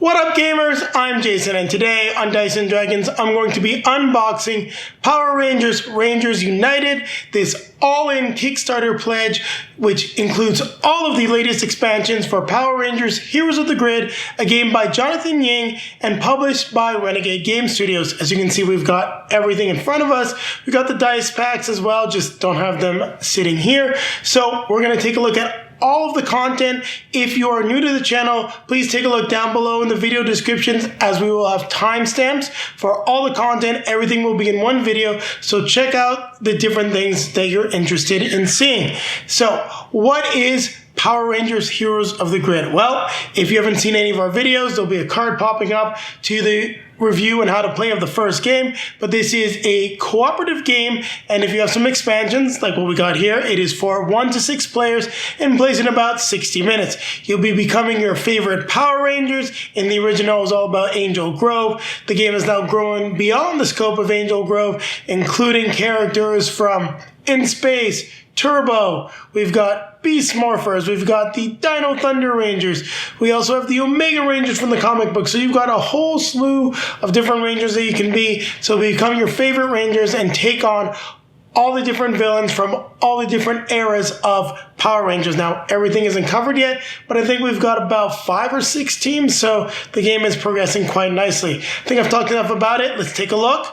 What up, gamers? I'm Jason, and today on Dice & Dragons, I'm going to be unboxing Power Rangers Rangers United, this all-in Kickstarter pledge, which includes all of the latest expansions for Power Rangers Heroes of the Grid, a game by Jonathan Ying and published by Renegade Game Studios. As you can see, we've got everything in front of us. We got the dice packs as well, just don't have them sitting here. So we're going to take a look at all of the content. If you are new to the channel, please take a look down below in the video descriptions, as we will have timestamps for all the content. Everything will be in one video, so check out the different things that you're interested in seeing. So what is Power Rangers Heroes of the Grid? Well, if you haven't seen any of our videos, there'll be a card popping up to the review and how to play of the first game, but this is a cooperative game, and if you have some expansions like what we got here, it is for 1 to 6 players and plays in about 60 minutes. You'll be becoming your favorite Power Rangers. In the original, it was all about Angel Grove. The game is now growing beyond the scope of Angel Grove, including characters from In Space, Turbo, we've got Beast Morphers, we've got the Dino Thunder Rangers, we also have the Omega Rangers from the comic book. So you've got a whole slew of different Rangers that you can be, so become your favorite Rangers and take on all the different villains from all the different eras of Power Rangers. Now, everything isn't covered yet, but I think we've got about 5 or 6 teams, so the game is progressing quite nicely. I think I've talked enough about it. Let's take a look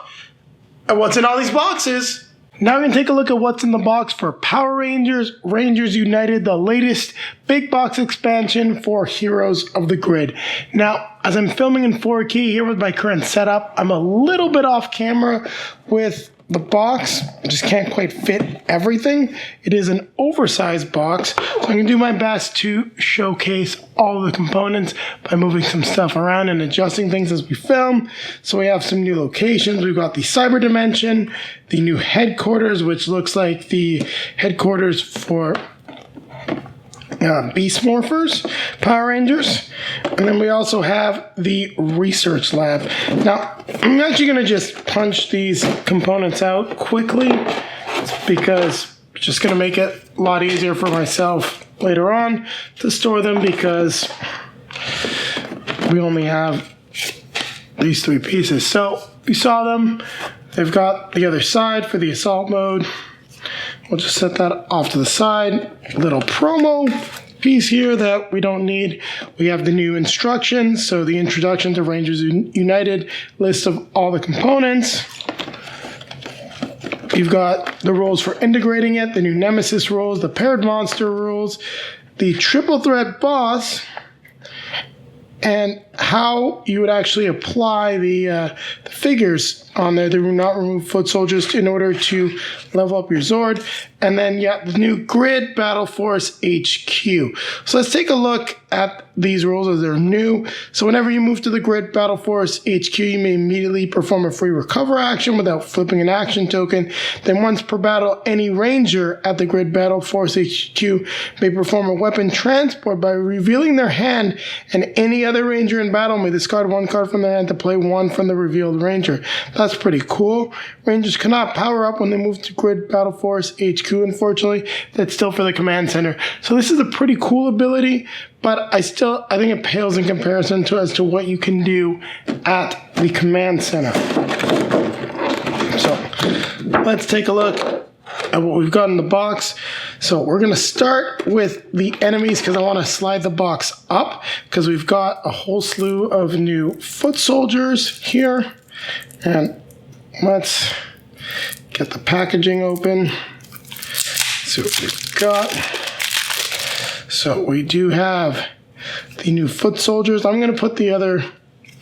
at what's in all these boxes. Now we're going to take a look at what's in the box for Power Rangers Rangers United, the latest big box expansion for Heroes of the Grid. Now, as I'm filming in 4K here with my current setup, I'm a little bit off camera with the box. I just can't quite fit everything. It is an oversized box, so I'm going to do my best to showcase all the components by moving some stuff around and adjusting things as we film. So we have some new locations. We've got the Cyber Dimension, the new headquarters, which looks like the headquarters for Beast Morphers Power Rangers, and then we also have the research lab. Now, I'm actually going to just punch these components out quickly because it's just going to make it a lot easier for myself later on to store them, because we only have these 3 pieces. So you saw them. They've got the other side for the assault mode. We'll just set that off to the side. Little promo piece here that we don't need. We have the new instructions, so the introduction to Rangers United, list of all the components. You've got the rules for integrating it, the new Nemesis rules, the paired monster rules, the triple threat boss, and how you would actually apply the figures on there. They will not remove foot soldiers in order to level up your Zord. And then, the new Grid Battle Force HQ. So let's take a look at these rules as they're new. So whenever you move to the Grid Battle Force HQ, you may immediately perform a free recover action without flipping an action token. Then once per battle, any Ranger at the Grid Battle Force HQ may perform a weapon transport by revealing their hand, and any other Ranger in battle may discard 1 card from their hand to play 1 from the revealed Ranger. That's pretty cool. Rangers cannot power up when they move to Grid Battle Force HQ, unfortunately. That's still for the command center. So this is a pretty cool ability, but I think it pales in comparison as to what you can do at the command center. So let's take a look at what we've got in the box. So we're going to start with the enemies, because I want to slide the box up, because we've got a whole slew of new foot soldiers here. And let's get the packaging open. See what we've got. So we do have the new foot soldiers. I'm going to put the other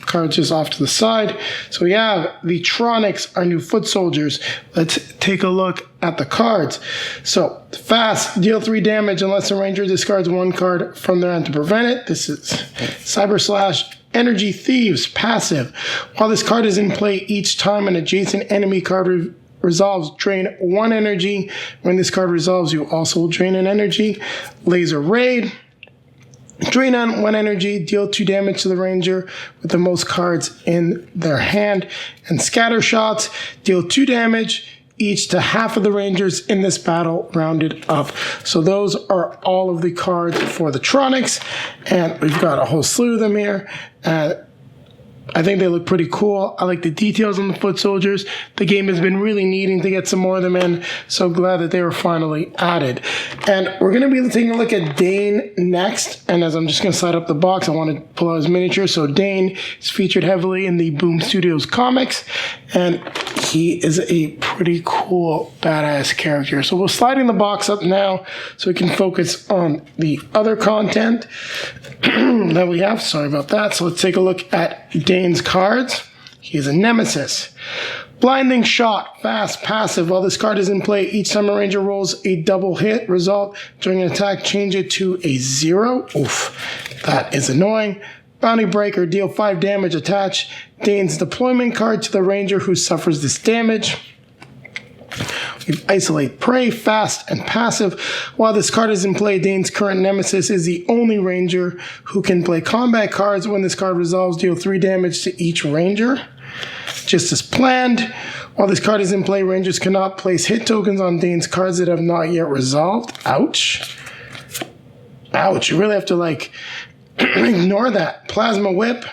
cards just off to the side. So we have the Tronics, our new foot soldiers. Let's take a look at the cards. So fast, deal 3 damage unless a Ranger discards 1 card from their hand to prevent it. This is Cyber Slash. Energy Thieves, passive. While this card is in play, each time an adjacent enemy card resolves, drain 1 energy. When this card resolves, you also will drain an energy. Laser Raid. Drain on 1 energy, deal 2 damage to the Ranger with the most cards in their hand. And Scatter Shots, deal 2 damage. each to half of the Rangers in this battle, rounded up. So those are all of the cards for the Tronics, and we've got a whole slew of them here. I think they look pretty cool. I like the details on the foot soldiers. The game has been really needing to get some more of them in, so glad that they were finally added. And we're going to be taking a look at Dane next, and as I'm just going to slide up the box, I want to pull out his miniature. So Dane is featured heavily in the Boom Studios comics, and he is a pretty cool, badass character. So we're sliding the box up now so we can focus on the other content that we have. Sorry about that. So let's take a look at Dane's cards. He is a nemesis. Blinding shot, fast, passive. While this card is in play, each time a ranger rolls a double hit result during an attack, change it to a 0. Oof, that is annoying. Bounty breaker, deal 5 damage, attach Dane's deployment card to the ranger who suffers this damage. We isolate prey, fast and passive. While this card is in play, Dane's current nemesis is the only ranger who can play combat cards. When this card resolves, deal 3 damage to each ranger. Just as planned. While this card is in play, rangers cannot place hit tokens on Dane's cards that have not yet resolved. Ouch. Ouch, you really have to like ignore that. Plasma whip.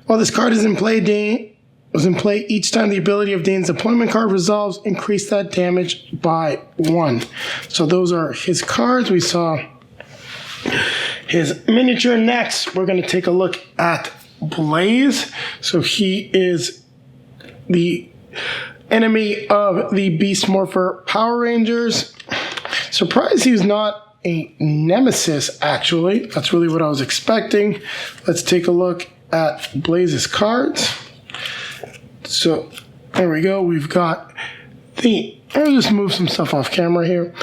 While this card is in play, Dane was in play each time the ability of Dane's deployment card resolves, increase that damage by 1. So those are his cards. We saw his miniature. Next, we're going to take a look at Blaze. So he is the enemy of the Beast Morpher Power Rangers. Surprised he's not a nemesis, actually. That's really what I was expecting. Let's take a look at Blaze's cards. So there we go. We've got I'll just move some stuff off camera here.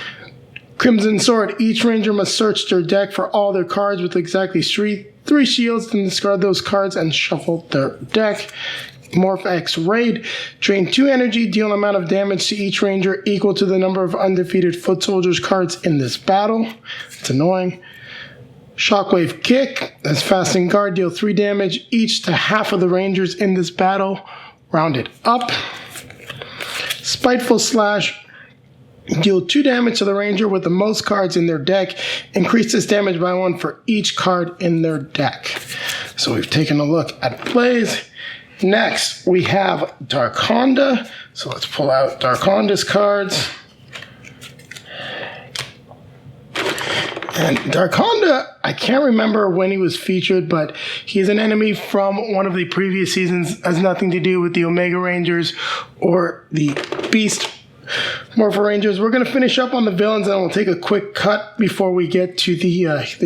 Crimson Sword. Each ranger must search their deck for all their cards with exactly 3 shields, then discard those cards and shuffle their deck. Morph X Raid. Drain 2 energy, deal an amount of damage to each ranger equal to the number of undefeated foot soldiers cards in this battle. It's annoying. Shockwave Kick. That's fast and guard, deal 3 damage each to half of the rangers in this battle, rounded up. Spiteful Slash. Deal 2 damage to the ranger with the most cards in their deck. Increase this damage by 1 for each card in their deck. So we've taken a look at Blaze. Next, we have Darkonda. So let's pull out Darkonda's cards. And Darkonda, I can't remember when he was featured, but he's an enemy from one of the previous seasons. Has nothing to do with the Omega Rangers or the Beast Morpher Rangers. We're going to finish up on the villains, and we'll take a quick cut before we get to the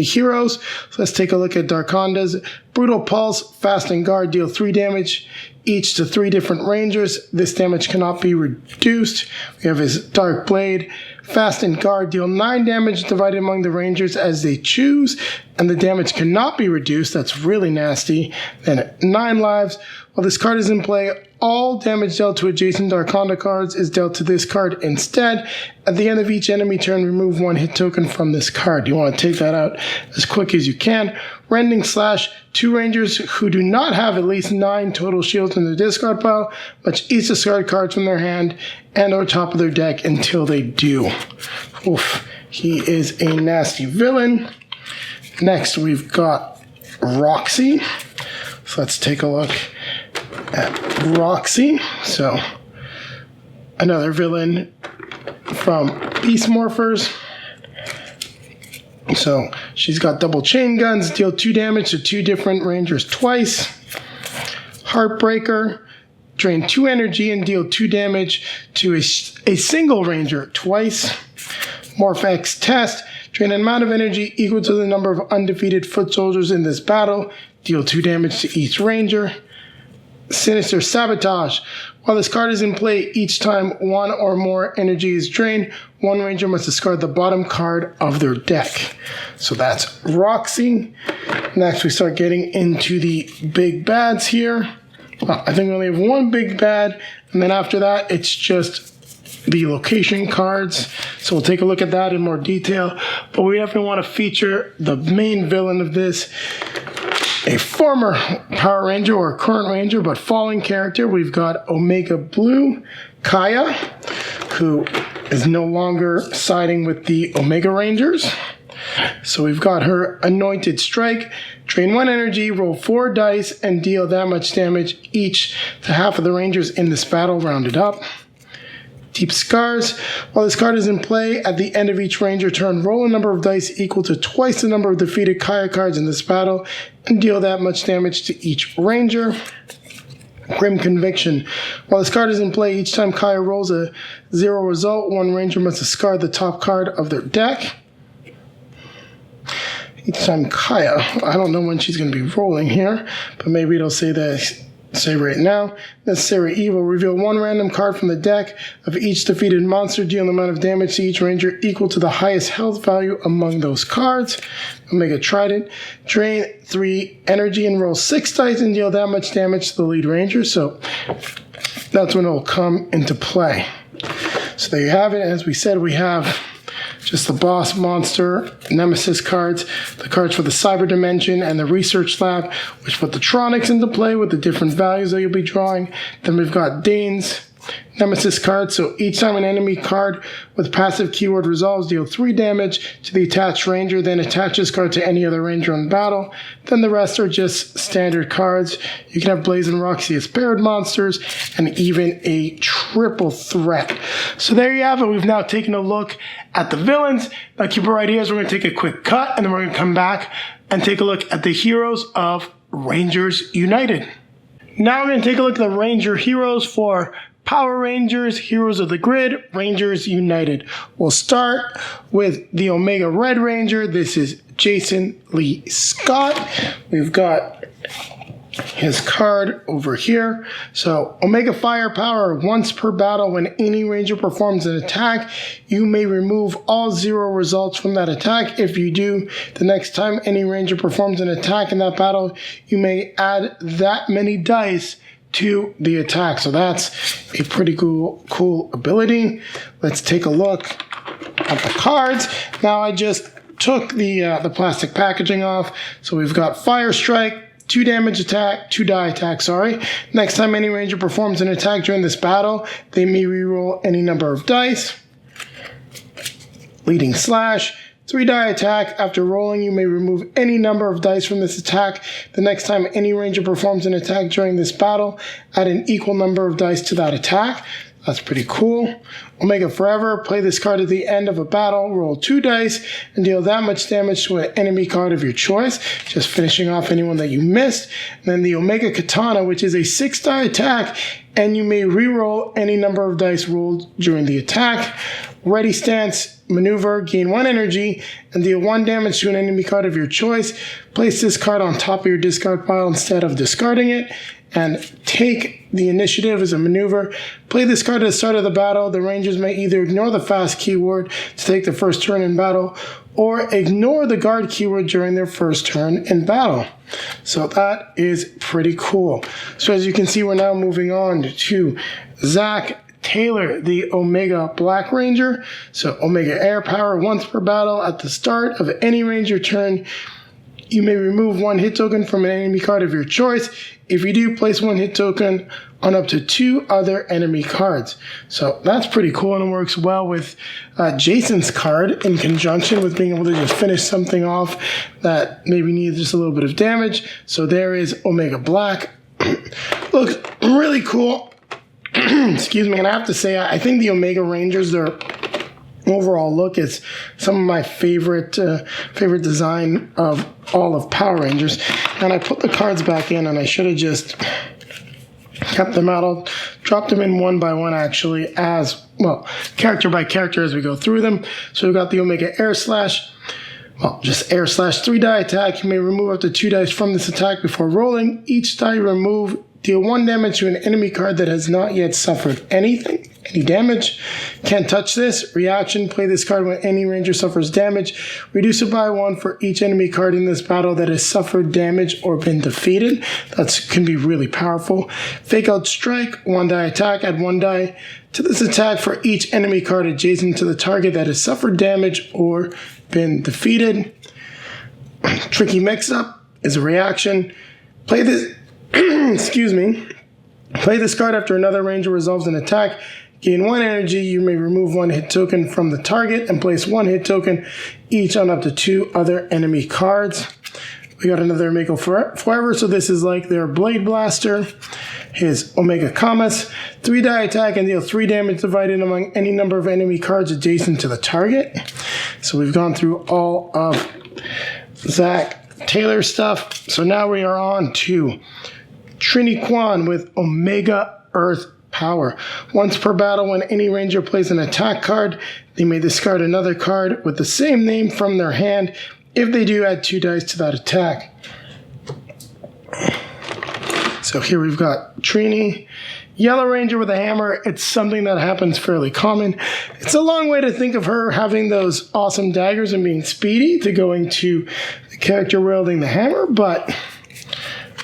heroes. So let's take a look at Darkonda's. Brutal Pulse, fast and guard, deal 3 damage each to 3 different rangers. This damage cannot be reduced. We have his Dark Blade. Fast and guard, deal 9 damage divided among the rangers as they choose, and the damage cannot be reduced. That's really nasty. Then 9 lives. While this card is in play, all damage dealt to adjacent Darkonda cards is dealt to this card instead. At the end of each enemy turn, remove 1 hit token from this card. You want to take that out as quick as you can. Rending Slash. 2 rangers who do not have at least 9 total shields in their discard pile must each discard cards from their hand and or top of their deck until they do. Oof. He is a nasty villain. Next, we've got Roxy. So let's take a look at Roxy. So another villain from Beast Morphers. So she's got double chain guns, deal 2 damage to 2 different rangers twice. Heartbreaker. Drain 2 energy and deal 2 damage to a single ranger twice. Morph X Test. Drain an amount of energy equal to the number of undefeated foot soldiers in this battle. Deal 2 damage to each ranger. Sinister Sabotage. While this card is in play, each time 1 or more energy is drained, 1 ranger must discard the bottom card of their deck. So that's Roxy. Next, we start getting into the big bads here. Well, I think we only have 1 big bad, and then after that, it's just the location cards. So we'll take a look at that in more detail. But we definitely want to feature the main villain of this, a former Power Ranger or current Ranger, but fallen character. We've got Omega Blue, Kaya. who is no longer siding with the Omega Rangers. So we've got her Anointed Strike. Drain 1 energy, roll 4 dice, and deal that much damage each to half of the Rangers in this battle, rounded up. Deep Scars. While this card is in play, at the end of each Ranger turn, roll a number of dice equal to twice the number of defeated Kaya cards in this battle, and deal that much damage to each Ranger. Grim Conviction. While this card is in play, each time Kaya rolls a 0 result, one Ranger must discard the top card of their deck. Each time Kaya, I don't know when she's going to be rolling here, but maybe it'll say right now. Necessary Evil. Reveal one random card from the deck of each defeated monster. Deal an amount of damage to each Ranger equal to the highest health value among those cards. Omega Trident. Drain 3 energy and roll 6 dice and deal that much damage to the lead Ranger. So that's when it'll come into play. So there you have it. As we said, we have just the boss monster, nemesis cards, the cards for the cyber dimension and the research lab, which put the Tronics into play with the different values that you'll be drawing. Then we've got Dane's nemesis cards. So each time an enemy card with passive keyword resolves, deal 3 damage to the attached Ranger, then attach this card to any other Ranger in battle. Then the rest are just standard cards. You can have Blaze and Roxy as paired monsters, and even a triple threat. So there you have it. We've now taken a look at the villains. Now keep it right here, as we're going to take a quick cut, and then we're going to come back and take a look at the heroes of Rangers United. Now we're going to take a look at the Ranger heroes for Power Rangers, Heroes of the Grid, Rangers United. We'll start with the Omega Red Ranger. This is Jason Lee Scott. We've got his card over here. So Omega Firepower, once per battle, when any Ranger performs an attack, you may remove all 0 results from that attack. If you do, the next time any Ranger performs an attack in that battle, you may add that many dice to the attack. So that's a pretty cool ability. Let's take a look at the cards. Now I just took the plastic packaging off. So we've got Fire Strike, 2 damage attack, 2 die attack, sorry. Next time any Ranger performs an attack during this battle, they may reroll any number of dice. Leading Slash, 3 die attack. After rolling, you may remove any number of dice from this attack. The next time any Ranger performs an attack during this battle, add an equal number of dice to that attack. That's pretty cool. Omega Forever, play this card at the end of a battle, roll 2 dice, and deal that much damage to an enemy card of your choice, just finishing off anyone that you missed. And then the Omega Katana, which is a 6 die attack, and you may reroll any number of dice rolled during the attack. Ready Stance Maneuver, gain 1 energy, and deal 1 damage to an enemy card of your choice. Place this card on top of your discard pile instead of discarding it, and take the initiative as a maneuver. Play this card at the start of the battle. The Rangers may either ignore the fast keyword to take the first turn in battle, or ignore the guard keyword during their first turn in battle. So that is pretty cool. So as you can see, we're now moving on to Zach Taylor, the Omega Black Ranger. So Omega Air Power, once per battle, at the start of any Ranger turn, you may remove 1 hit token from an enemy card of your choice. If you do, place 1 hit token on up to 2 other enemy cards. So that's pretty cool, and it works well with Jason's card in conjunction with being able to just finish something off that maybe needs just a little bit of damage. So there is Omega Black. Looks really cool. Excuse me, and I have to say, I think the Omega Rangers, their overall look is some of my favorite design of all of Power Rangers. And I put the cards back in, and I should have just kept them out. I'll drop them in one by one, actually, as well, character by character as we go through them. So we've got the Omega Air Slash. Well, just Air Slash, 3 die attack. You may remove up to 2 dice from this attack before rolling. Each die you remove, deal 1 damage to an enemy card that has not yet suffered any damage. Can't touch this. Reaction, play this card when any Ranger suffers damage. Reduce it by 1 for each enemy card in this battle that has suffered damage or been defeated. That can be really powerful. Fake Out Strike, 1 die attack. Add 1 die to this attack for each enemy card adjacent to the target that has suffered damage or been defeated. Tricky Mix-Up is a reaction. Play this... Excuse me. Play this card after another Ranger resolves an attack. gain 1 energy. You may remove 1 hit token from the target and place 1 hit token each on up to 2 other enemy cards. We got another Omega Forever, so this is like their Blade Blaster. His Omega Kamas, 3-die attack and deal 3 damage divided among any number of enemy cards adjacent to the target. So we've gone through all of Zach Taylor's stuff. So now we are on to Trini Kwan with Omega Earth Power. Once per battle, when any ranger plays an attack card, they may discard another card with the same name from their hand. If they do, add 2 dice to that attack. So here we've got Trini, Yellow Ranger with a hammer. It's something that happens fairly common. It's a long way to think of her having those awesome daggers and being speedy to going to the character wielding the hammer, but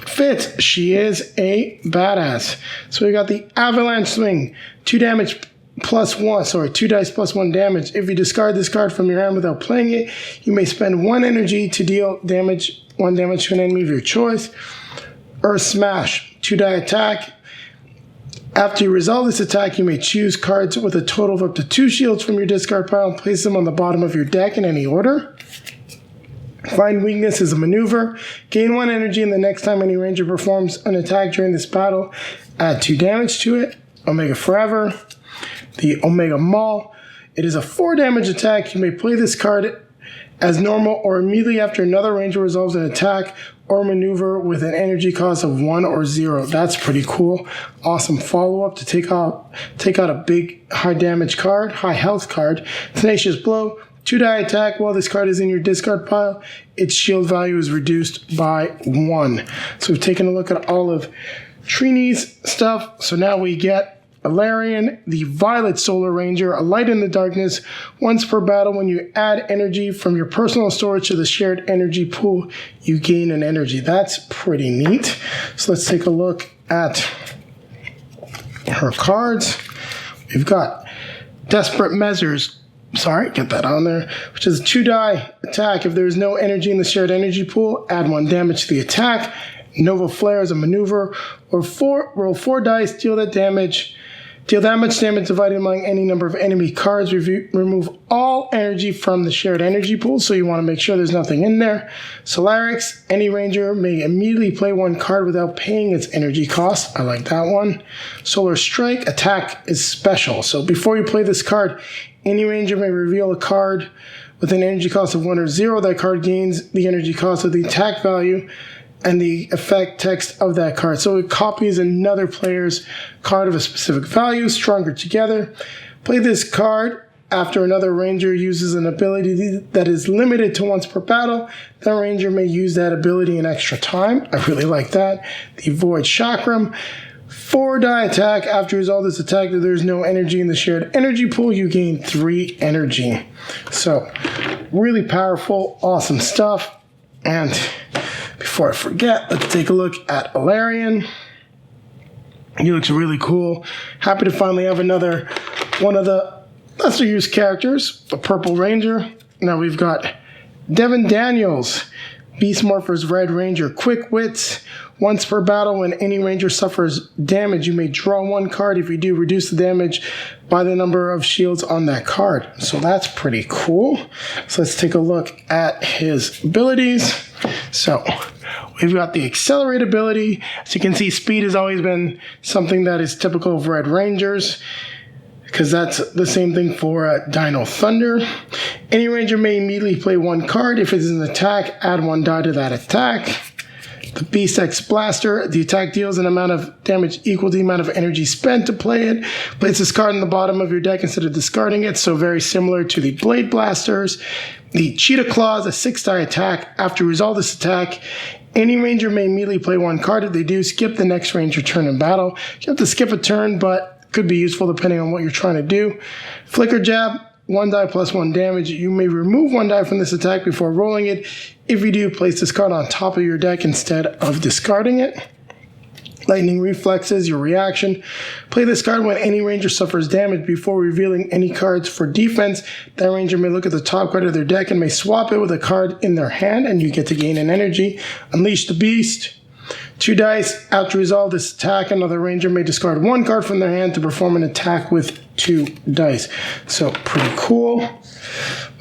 fits. She is a badass. So we got the Avalanche Swing, 2 damage plus 1, 2 dice plus 1 damage. If you discard this card from your hand without playing it, you may spend 1 energy to deal damage, 1 damage to an enemy of your choice. Earth Smash, 2-die attack. After you resolve this attack, you may choose cards with a total of up to 2 shields from your discard pile and place them on the bottom of your deck in any order. Find Weakness is a maneuver. Gain 1 energy, and the next time any ranger performs an attack during this battle, add 2 damage to it. Omega Forever. The Omega Maul. It is a 4 damage attack. You may play this card as normal or immediately after another ranger resolves an attack or maneuver with an energy cost of 1 or 0. That's pretty cool. Awesome follow-up to take out a big high damage card, high health card. Tenacious Blow, 2-die attack. While this card is in your discard pile, its shield value is reduced by 1. So we've taken a look at all of Trini's stuff. So now we get Alarian, the Violet Solar Ranger, a light in the darkness. Once per battle, when you add energy from your personal storage to the shared energy pool, you gain an energy. That's pretty neat. So let's take a look at her cards. We've got Desperate Measures. Get that on there. Which is a 2-die attack. If there is no energy in the shared energy pool, add 1 damage to the attack. Nova Flare is a maneuver. Or roll 4 dice, deal that much damage divided among any number of enemy cards. Remove all energy from the shared energy pool, so you want to make sure there's nothing in there. Solarix, any ranger may immediately play 1 card without paying its energy cost. I like that one. Solar Strike, attack is special. So before you play this card, any ranger may reveal a card with an energy cost of 1 or 0. That card gains the energy cost of the attack value and the effect text of that card. So it copies another player's card of a specific value, Stronger Together. Play this card after another ranger uses an ability that is limited to once per battle. That ranger may use that ability in extra time. I really like that. The Void Chakram. 4-die attack. After you resolve this attack, if there's no energy in the shared energy pool, you gain 3 energy. So, really powerful, awesome stuff. And before I forget, let's take a look at Alarian. He looks really cool. Happy to finally have another one of the lesser used characters, the Purple Ranger. Now we've got Devin Daniels, Beast Morpher's Red Ranger. Quick Wits. Once per battle, when any ranger suffers damage, you may draw 1 card. If you do, reduce the damage by the number of shields on that card. So that's pretty cool. So let's take a look at his abilities. So we've got the Accelerate ability. As you can see, speed has always been something that is typical of Red Rangers, because that's the same thing for Dino Thunder. Any ranger may immediately play 1 card. If it is an attack, add 1 die to that attack. The Beast X Blaster, the attack deals an amount of damage equal to the amount of energy spent to play it. Place this card in the bottom of your deck instead of discarding it, so very similar to the Blade Blasters. The Cheetah Claws, a 6-die attack. After you resolve this attack, any ranger may immediately play 1 card. If they do, skip the next ranger turn in battle. You have to skip a turn, but could be useful depending on what you're trying to do. Flicker Jab, 1 die plus 1 damage. You may remove 1 die from this attack before rolling it. If you do, place this card on top of your deck instead of discarding it. Lightning Reflexes, your reaction. Play this card when any ranger suffers damage. Before revealing any cards for defense, that ranger may look at the top card of their deck and may swap it with a card in their hand, and you get to gain an energy. Unleash the Beast. 2 dice. After resolve this attack, another ranger may discard 1 card from their hand to perform an attack with 2 dice. So pretty cool.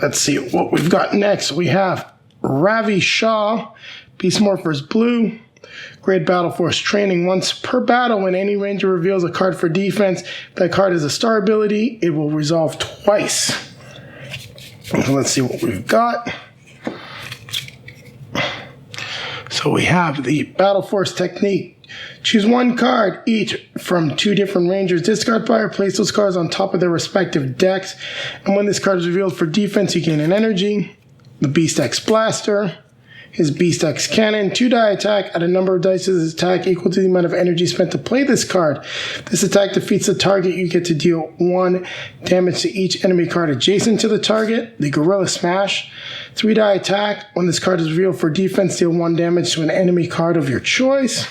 Let's see what we've got next. We have Ravi Shah, Beast Morphers Blue. Great Battle Force training. Once per battle, when any ranger reveals a card for defense, if that card is a star ability, it will resolve twice. So let's see what we've got. So we have the Battle Force technique. Choose 1 card each from 2 different rangers. Discard fire, place those cards on top of their respective decks. And when this card is revealed for defense, you gain an energy. The Beast X Blaster. His Beast X Cannon, 2 die attack at a number of dice of this attack equal to the amount of energy spent to play this card. This attack defeats the target. You get to deal 1 damage to each enemy card adjacent to the target. The Gorilla Smash, 3 die attack. When this card is revealed for defense, deal 1 damage to an enemy card of your choice.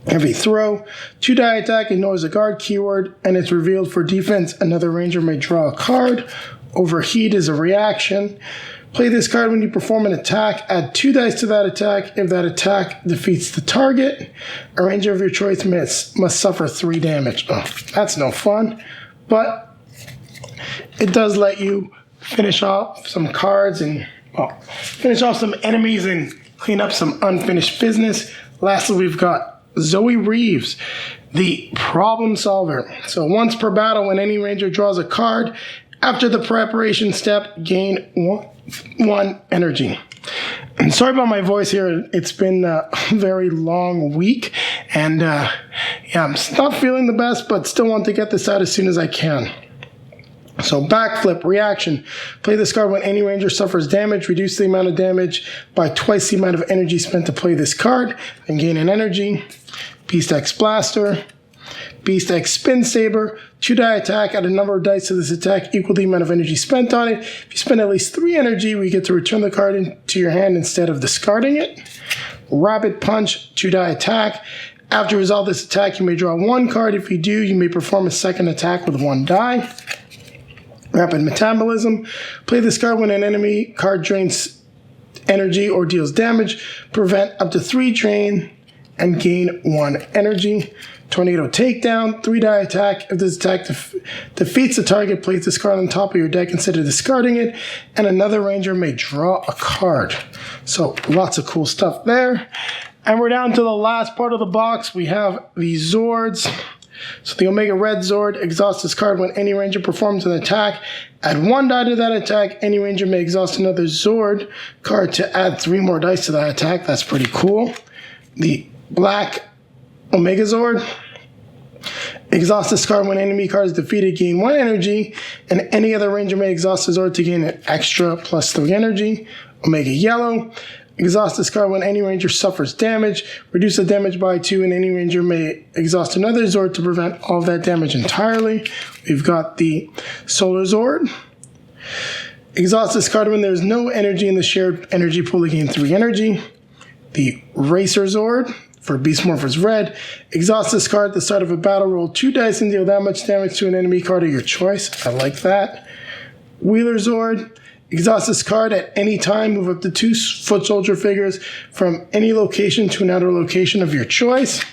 Heavy Throw, 2 die attack, ignores a guard keyword, and it's revealed for defense. Another ranger may draw a card. Overheat is a reaction. Play this card when you perform an attack. Add 2 dice to that attack. If that attack defeats the target, a ranger of your choice must suffer 3 damage. Oh, that's no fun. But it does let you finish off some cards and finish off some enemies and clean up some unfinished business. Lastly, we've got Zoe Reeves, the Problem Solver. So once per battle, when any ranger draws a card, after the preparation step, gain 1 energy. And sorry about my voice here. It's been a very long week. And yeah, I'm not feeling the best, but still want to get this out as soon as I can. So backflip, reaction. Play this card when any ranger suffers damage. Reduce the amount of damage by twice the amount of energy spent to play this card and gain an energy. Beast X Blaster. Beast X Spin Saber, 2 die attack, add a number of dice to this attack equal to the amount of energy spent on it. If you spend at least 3 energy, we get to return the card into your hand instead of discarding it. Rapid Punch, 2 die attack. After you resolve this attack, you may draw 1 card. If you do, you may perform a second attack with 1 die. Rapid Metabolism, play this card when an enemy card drains energy or deals damage. Prevent up to 3 drain and gain 1 energy. Tornado Takedown, 3 die attack. If this attack defeats the target, place this card on top of your deck instead of discarding it, and another ranger may draw a card. So lots of cool stuff there. And we're down to the last part of the box. We have the Zords. So the Omega Red Zord exhausts this card when any ranger performs an attack. Add 1 die to that attack. Any ranger may exhaust another Zord card to add 3 more dice to that attack. That's pretty cool. The Black Omega Zord. Exhaust this card when enemy card is defeated, gain 1 energy, and any other ranger may exhaust the Zord to gain an extra plus 3 energy. Omega Yellow. Exhaust this card when any ranger suffers damage. Reduce the damage by 2, and any ranger may exhaust another Zord to prevent all of that damage entirely. We've got the Solar Zord. Exhaust this card when there's no energy in the shared energy pool to gain 3 energy. The Racer Zord for Beast Morphers Red. Exhaust this card at the start of a battle. Roll 2 dice and deal that much damage to an enemy card of your choice. I like that. Wheeler Zord. Exhaust this card at any time. Move up to 2 foot soldier figures from any location to another location of your choice.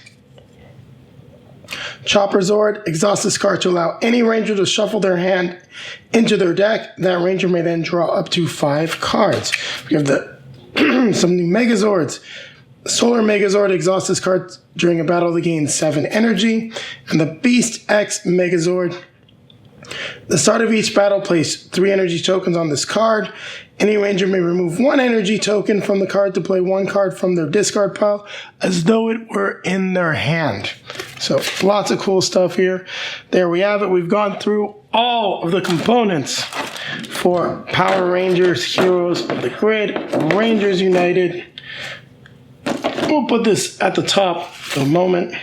Chopper Zord. Exhaust this card to allow any ranger to shuffle their hand into their deck. That ranger may then draw up to 5 cards. We have some new Megazords. Solar Megazord. Exhaust this card during a battle to gain 7 energy. And the Beast X Megazord. The start of each battle, place 3 energy tokens on this card. Any ranger may remove 1 energy token from the card to play 1 card from their discard pile as though it were in their hand. So lots of cool stuff here. There we have it. We've gone through all of the components for Power Rangers Heroes of the Grid, Rangers United. We'll put this at the top for a moment.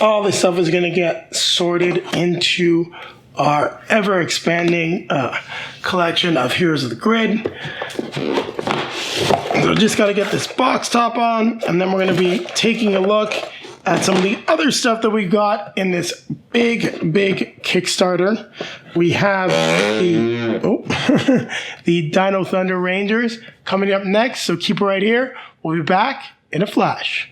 All this stuff is going to get sorted into our ever-expanding collection of Heroes of the Grid. So just got to get this box top on, and then we're going to be taking a look at some of the other stuff that we got in this big, big Kickstarter. We have the Dino Thunder Rangers coming up next, so keep it right here. We'll be back in a flash.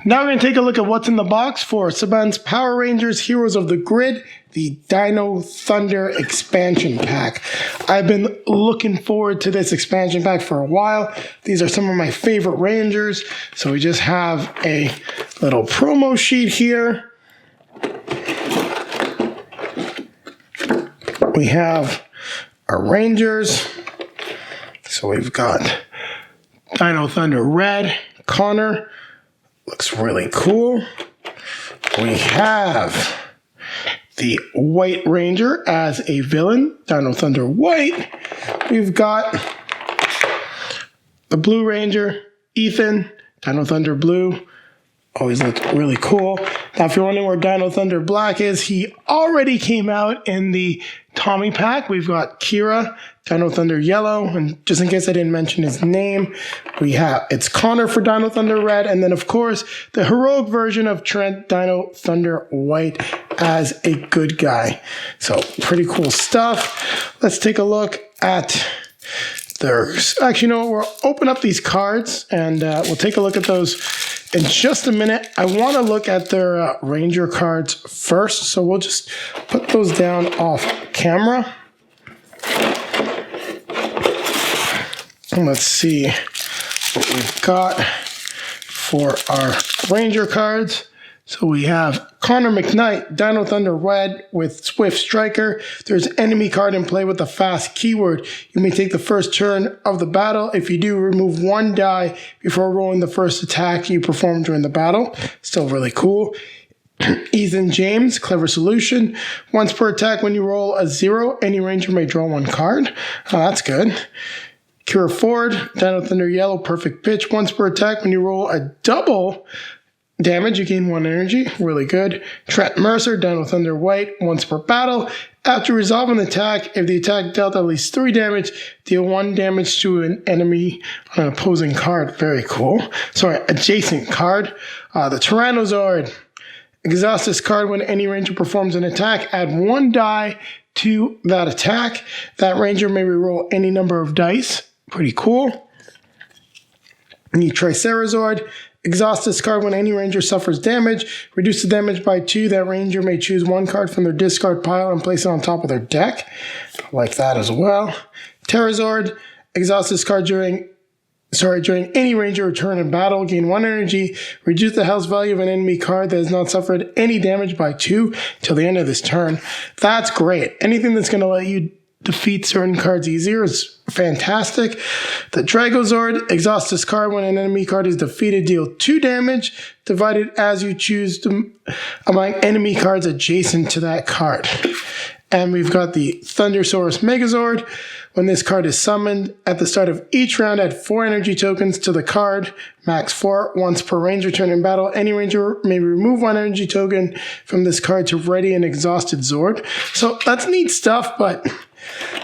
Now we're going to take a look at what's in the box for Saban's Power Rangers Heroes of the Grid, the Dino Thunder expansion pack. I've been looking forward to this expansion pack for a while. These are some of my favorite Rangers. So we just have a little promo sheet here. We have our Rangers. So we've got Dino Thunder Red, Connor. Looks really cool. We have the White Ranger as a villain, Dino Thunder White. We've got the Blue Ranger, Ethan, Dino Thunder Blue. Always looked really cool. Now, if you're wondering where Dino Thunder Black is, he already came out in the Tommy pack. We've got Kira, Dino Thunder Yellow, and just in case I didn't mention his name, it's Connor for Dino Thunder Red, and then of course the heroic version of Trent, Dino Thunder White as a good guy. So pretty cool stuff. Let's take a look at actually, you know what? We'll open up these cards and we'll take a look at those in just a minute. I want to look at their Ranger cards first, so we'll just put those down off camera. And let's see what we've got for our Ranger cards. So we have Connor McKnight, Dino Thunder Red with Swift Striker. There's an enemy card in play with a fast keyword. You may take the first turn of the battle. If you do, remove one die before rolling the first attack you perform during the battle. Still really cool. Ethan James, Clever Solution. Once per attack, when you roll a 0, any Ranger may draw one card. Oh, that's good. Kira Ford, Dino Thunder Yellow, Perfect Pitch. Once per attack, when you roll a double damage, you gain 1 energy. Really good. Trent Mercer, Dino Thunder White. Once per battle, after resolving the attack, if the attack dealt at least 3 damage, deal 1 damage to an enemy on an opposing card. Very cool. Sorry, adjacent card. The Tyrannosaurus. Exhaust this card when any Ranger performs an attack. Add 1 die to that attack. That Ranger may reroll any number of dice. Pretty cool. The Tricerazord. Exhaust this card when any Ranger suffers damage. Reduce the damage by 2. That Ranger may choose 1 card from their discard pile and place it on top of their deck. I like that as well. Terrazord. Exhaust this card during any Ranger return in battle. Gain 1 energy. Reduce the health value of an enemy card that has not suffered any damage by 2 till the end of this turn. That's great. Anything that's going to let you defeat certain cards easier is fantastic. The Dragozord. Exhaust this card when an enemy card is defeated. Deal 2 damage, divided as you choose among enemy cards adjacent to that card. And we've got the Thundersaurus Megazord. When this card is summoned, at the start of each round, add 4 energy tokens to the card, max 4. Once per Ranger turn in battle, any Ranger may remove 1 energy token from this card to ready an exhausted Zord. So that's neat stuff, but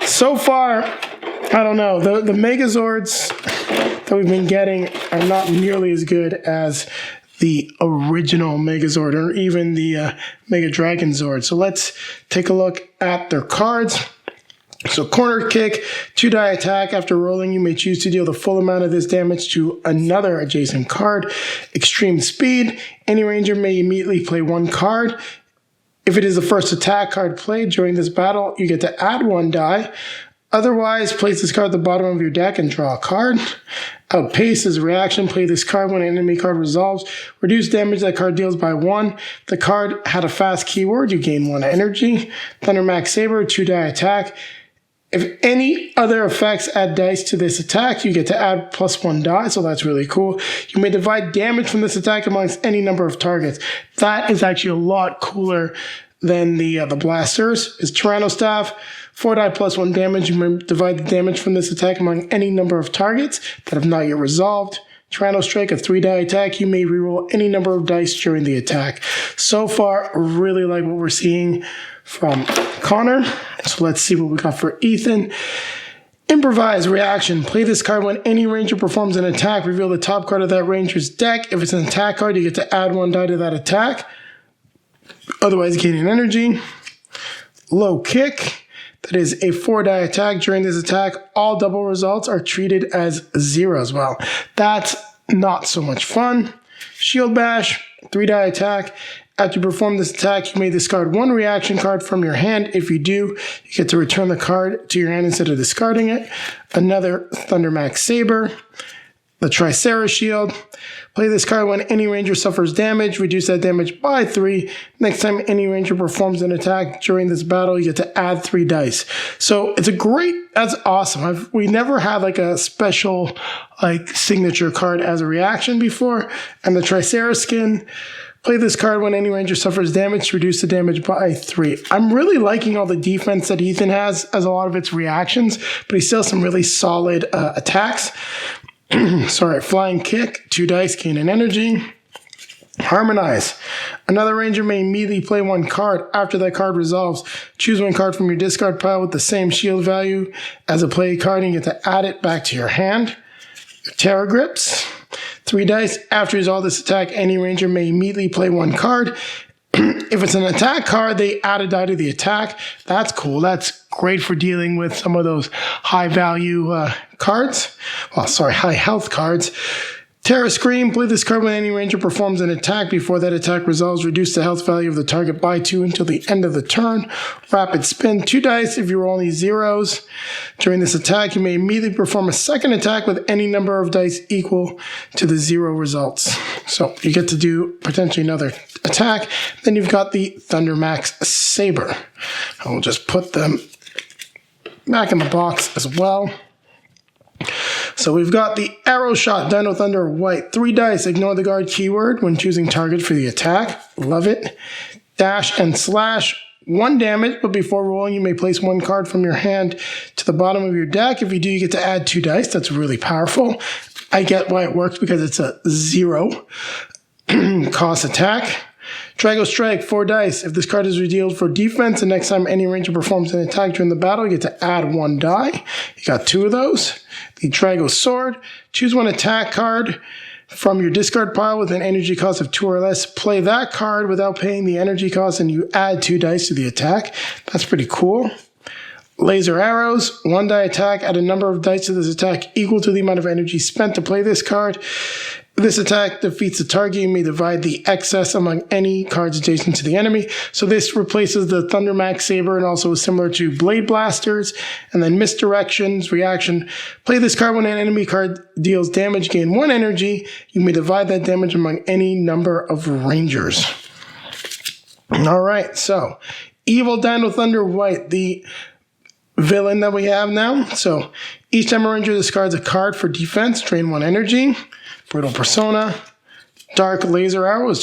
so far, I don't know. The Megazords that we've been getting are not nearly as good as the original Megazord or even the Mega Dragon Zord. So let's take a look at their cards. So corner kick, 2 die attack. After rolling, you may choose to deal the full amount of this damage to another adjacent card. Extreme speed, any Ranger may immediately play 1 card. If it is the first attack card played during this battle, you get to add 1 die. Otherwise, place this card at the bottom of your deck and draw a card. Outpace is a reaction. Play this card when an enemy card resolves. Reduce damage that card deals by 1. The card had a fast keyword. You gain 1 energy. Thunder Max Saber, 2 die attack. If any other effects add dice to this attack, you get to add +1 die, so that's really cool. You may divide damage from this attack amongst any number of targets. That is actually a lot cooler than the blasters. Is Tyranno Staff, 4 die +1 damage. You may divide the damage from this attack among any number of targets that have not yet resolved. Tyranno Strike, a 3 die attack. You may reroll any number of dice during the attack. So far, really like what we're seeing from Connor. So let's see what we got for Ethan. Improvise reaction. Play this card when any Ranger performs an attack. Reveal the top card of that Ranger's deck. If it's an attack card, you get to add 1 die to that attack. Otherwise, gaining energy. Low kick. That is a 4 die attack. During this attack, all double results are treated as 0 as well. That's not so much fun. Shield Bash, 3-die attack. After you perform this attack, you may discard 1 reaction card from your hand. If you do, you get to return the card to your hand instead of discarding it. Another Thundermax Saber. The Tricera Shield. Play this card when any ranger suffers damage. Reduce that damage by 3. Next time any ranger performs an attack during this battle, you get to add 3 dice. So it's a great, that's awesome. We never had like a special like signature card as a reaction before. And the Tricera skin. Play this card when any ranger suffers damage, reduce the damage by 3. I'm really liking all the defense that Ethan has as a lot of its reactions, but he still has some really solid attacks. Sorry, Flying Kick, 2 dice, gain an energy. Harmonize. Another ranger may immediately play 1 card. After that card resolves, choose 1 card from your discard pile with the same shield value as a play card, and you get to add it back to your hand. Terra Grips. 3 dice. After you resolve this attack, any ranger may immediately play 1 card. If it's an attack card, they add a die to the attack. That's cool. That's great for dealing with some of those high value cards. Well, sorry, high health cards. Terra Scream. Play this card when any ranger performs an attack. Before that attack resolves, reduce the health value of the target by 2 until the end of the turn. Rapid Spin. 2 dice if you roll only zeros. During this attack, you may immediately perform a second attack with any number of dice equal to the 0 results. So you get to do potentially another attack. Then you've got the Thundermax Saber. I will just put them back in the box as well. So we've got the Arrow Shot Dino Thunder White. 3 dice. Ignore the guard keyword when choosing target for the attack. Love it. Dash and Slash. 1 damage, but before rolling, you may place 1 card from your hand to the bottom of your deck. If you do, you get to add 2 dice. That's really powerful. I get why it works because it's a 0 cost attack. Drago Strike, 4 dice. If this card is revealed for defense, the next time any ranger performs an attack during the battle, you get to add 1 die. You got 2 of those. The Drago Sword, choose 1 attack card from your discard pile with an energy cost of 2 or less. Play that card without paying the energy cost, and you add 2 dice to the attack. That's pretty cool. Laser Arrows, 1 die attack. Add a number of dice to this attack equal to the amount of energy spent to play this card. If this attack defeats the target, you may divide the excess among any cards adjacent to the enemy. So this replaces the Thundermax Saber and also is similar to Blade Blasters. And then Misdirections, reaction. Play this card when an enemy card deals damage, gain 1 energy. You may divide that damage among any number of rangers. All right, so Evil Dino Thunder White, the villain that we have now. So each time a ranger discards a card for defense, drain 1 energy. Brutal Persona. Dark Laser Arrow,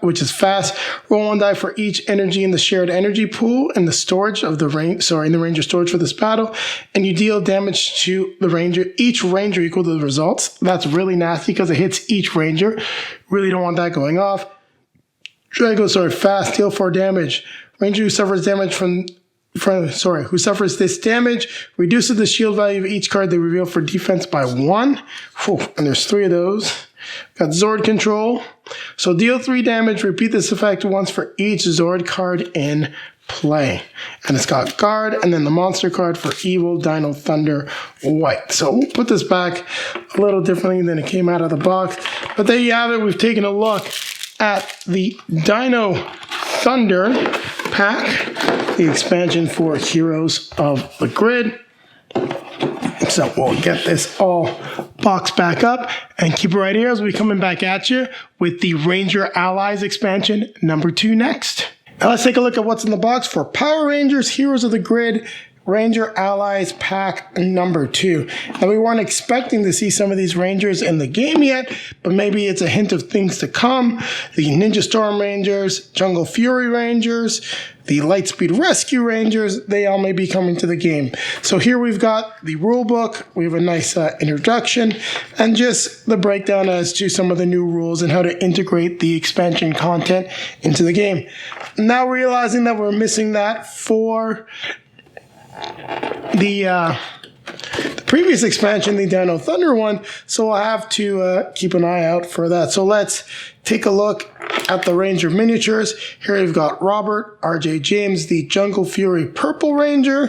which is fast. Roll 1 die for each energy in the shared energy pool in the storage of the in the ranger storage for this battle, and you deal damage to the ranger. Each ranger equal to the results. That's really nasty because it hits each ranger. Really don't want that going off. Drago Sword, fast, deal 4 damage. Ranger who suffers damage who suffers this damage reduces the shield value of each card they reveal for defense by 1. Whew, and there's 3 of those. Got Zord Control. So deal 3 damage. Repeat this effect once for each Zord card in play. And it's got Guard and then the monster card for Evil Dino Thunder White. So we'll put this back a little differently than it came out of the box. But there you have it. We've taken a look at the Dino Thunder pack, the expansion for Heroes of the Grid. So we'll get this all boxed back up and keep it right here as we're coming back at you with the Ranger Allies expansion number 2 next. Now let's take a look at what's in the box for Power Rangers Heroes of the Grid Ranger Allies pack number 2. Now we weren't expecting to see some of these Rangers in the game yet, but maybe it's a hint of things to come. The Ninja Storm Rangers, Jungle Fury Rangers, the Lightspeed Rescue Rangers, they all may be coming to the game. So here we've got the rule book, we have a nice introduction, and just the breakdown as to some of the new rules and how to integrate the expansion content into the game. Now realizing that we're missing that for the previous expansion, the Dino Thunder one, so I'll have to keep an eye out for that. So let's take a look at the Ranger miniatures. Here we've got Robert, RJ James, the Jungle Fury Purple Ranger.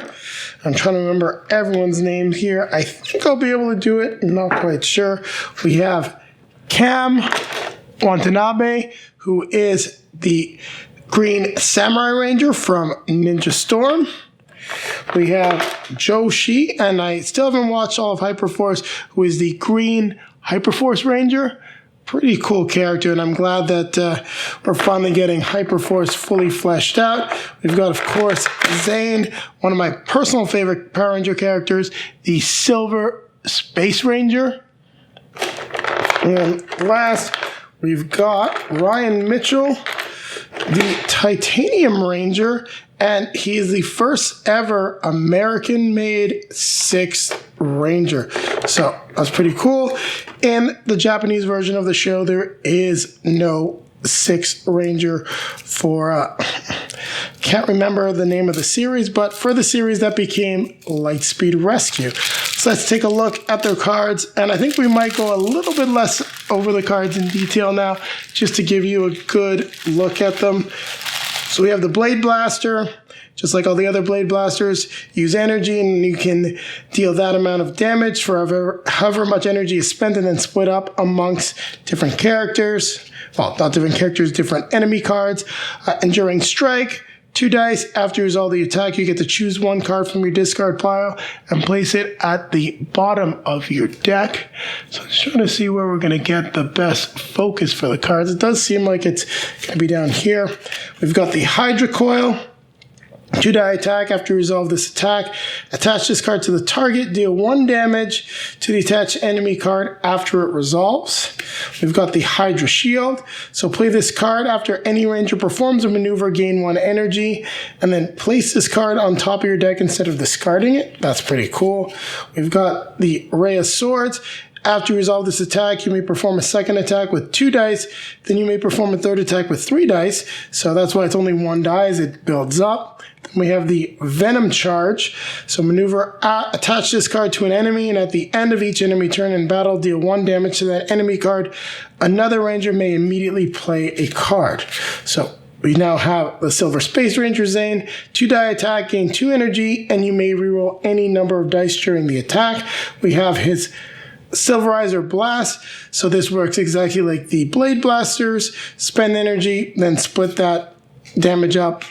I'm trying to remember everyone's name here. I think I'll be able to do it. I'm not quite sure. We have Cam Watanabe, who is the Green Samurai Ranger from Ninja Storm. We have Joshi, and I still haven't watched all of Hyperforce, who is the Green Hyperforce Ranger. Pretty cool character, and I'm glad that we're finally getting Hyperforce fully fleshed out. We've got, of course, Zane, one of my personal favorite Power Ranger characters, the Silver Space Ranger. And last, we've got Ryan Mitchell, the Titanium Ranger, and he is the first ever American-made 6th Ranger. So that's pretty cool. In the Japanese version of the show, there is no 6th Ranger for, can't remember the name of the series, but for the series that became Lightspeed Rescue. So let's take a look at their cards, and I think we might go a little bit less over the cards in detail now, just to give you a good look at them. So we have the Blade Blaster. Just like all the other Blade Blasters, use energy and you can deal that amount of damage for however much energy is spent and then split up amongst different characters. Well, not different characters, different enemy cards. Enduring Strike, 2 dice. After you resolve the attack, you get to choose 1 card from your discard pile and place it at the bottom of your deck. So I'm just trying to see where we're going to get the best focus for the cards. It does seem like it's going to be down here. We've got the Hydra Coil. 2 die attack. After you resolve this attack, attach this card to the target, deal 1 damage to the attached enemy card after it resolves. We've got the Hydra Shield. So play this card after any ranger performs a maneuver, gain 1 energy, and then place this card on top of your deck instead of discarding it. That's pretty cool. We've got the Ray of Swords. After you resolve this attack, you may perform a second attack with 2 dice. Then you may perform a third attack with 3 dice. So that's why it's only 1 die as it builds up. Then we have the Venom Charge. So maneuver, attach this card to an enemy, and at the end of each enemy turn in battle, deal 1 damage to that enemy card. Another ranger may immediately play a card. So we now have the Silver Space Ranger Zane. 2 die attack, gain 2 energy, and you may reroll any number of dice during the attack. We have his Silverizer Blast. So this works exactly like the Blade Blasters. Spend energy, then split that damage up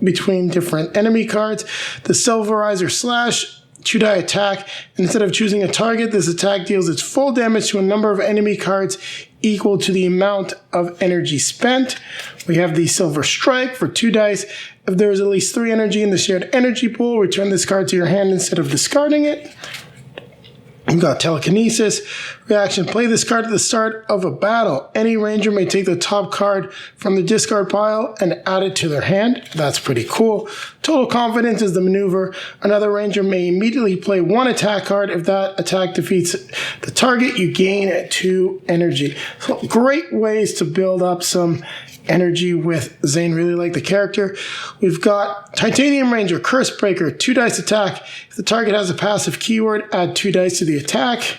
between different enemy cards. The Silverizer Slash, 2 die attack. Instead of choosing a target, this attack deals its full damage to a number of enemy cards equal to the amount of energy spent. We have the Silver Strike for 2 dice. If there is at least 3 energy in the shared energy pool, return this card to your hand instead of discarding it. We've got Telekinesis. Reaction, play this card at the start of a battle. Any ranger may take the top card from the discard pile and add it to their hand. That's pretty cool. Total Confidence is the maneuver. Another ranger may immediately play 1 attack card. If that attack defeats the target, you gain 2 energy. So great ways to build up some energy with Zane. Really like the character. We've got Titanium Ranger, Curse Breaker, 2 dice attack. If the target has a passive keyword, add 2 dice to the attack.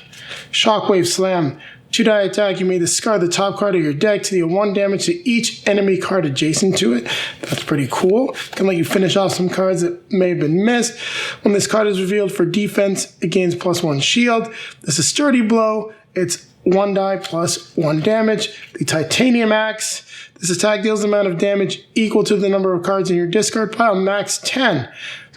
Shockwave Slam, 2 die attack. You may discard the top card of your deck to deal 1 damage to each enemy card adjacent to it. That's pretty cool. Can let you finish off some cards that may have been missed. When this card is revealed for defense, it gains +1 shield. This is Sturdy Blow. It's 1 die plus 1 damage. The Titanium Axe. This attack deals the amount of damage equal to the number of cards in your discard pile, max 10.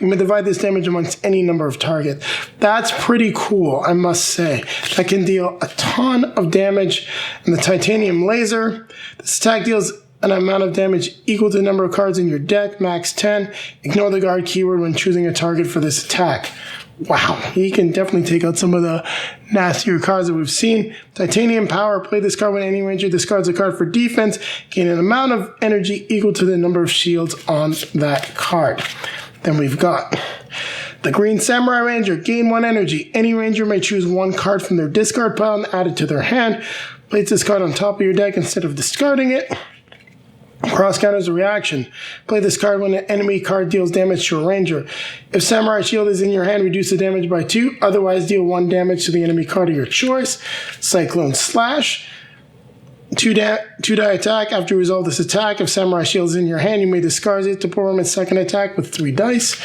You may divide this damage amongst any number of targets. That's pretty cool, I must say. That can deal a ton of damage. And the Titanium Laser. This attack deals an amount of damage equal to the number of cards in your deck, max 10. Ignore the guard keyword when choosing a target for this attack. Wow, he can definitely take out some of the nastier cards that we've seen. Titanium Power, play this card when any ranger discards a card for defense, gain an amount of energy equal to the number of shields on that card. Then we've got the Green Samurai Ranger, gain 1 energy. Any ranger may choose 1 card from their discard pile and add it to their hand. Place this card on top of your deck instead of discarding it. Cross counters a reaction. Play this card when an enemy card deals damage to a ranger. If Samurai Shield is in your hand, reduce the damage by 2. Otherwise, deal 1 damage to the enemy card of your choice. Cyclone Slash. 2 die attack. After you resolve this attack, if Samurai Shield is in your hand, you may discard it to perform its second attack with 3 dice.